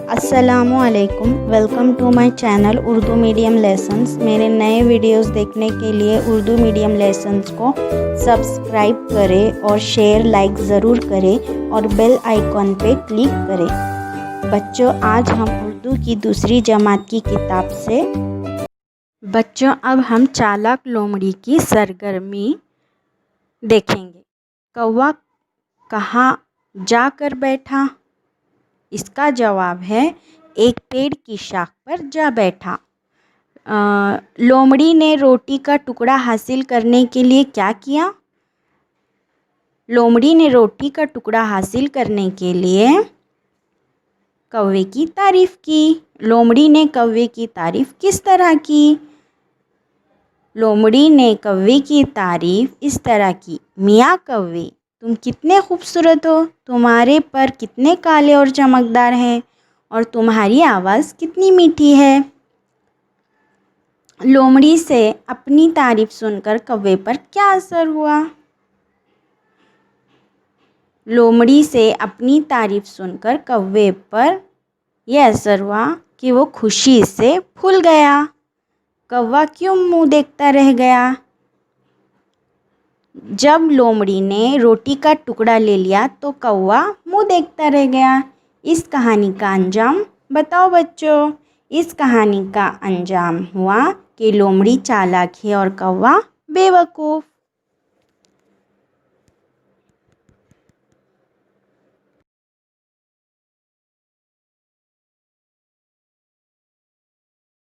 अस्सलामुअलैकुम, welcome to my channel Urdu medium lessons. मेरे नए वीडियोस देखने के लिए उर्दू मीडियम लेसन्स को सब्सक्राइब करें और शेयर लाइक ज़रूर करें और बेल आइकॉन पे क्लिक करें। बच्चों, आज हम उर्दू की दूसरी जमात की किताब से अब हम चालाक लोमड़ी की सरगर्मी देखेंगे। कौवा कहाँ जाकर बैठा? इसका जवाब है एक पेड़ की शाख पर जा बैठा। लोमड़ी ने रोटी का टुकड़ा हासिल करने के लिए क्या किया? लोमड़ी ने रोटी का टुकड़ा हासिल करने के लिए कौवे की तारीफ की। लोमड़ी ने कौवे की तारीफ किस तरह की? लोमड़ी ने कौवे की तारीफ इस तरह की, मियाँ कौवे, तुम कितने खूबसूरत हो, तुम्हारे पर कितने काले और चमकदार हैं और तुम्हारी आवाज़ कितनी मीठी है। लोमड़ी से अपनी तारीफ सुनकर कौवे पर क्या असर हुआ? लोमड़ी से अपनी तारीफ सुनकर कौवे पर यह असर हुआ कि वो खुशी से फूल गया। कौवा क्यों मुँह देखता रह गया? जब लोमड़ी ने रोटी का टुकड़ा ले लिया तो कौवा मुँह देखता रह गया। इस कहानी का अंजाम बताओ बच्चों। इस कहानी का अंजाम हुआ कि लोमड़ी चालाक है और कौवा बेवकूफ़।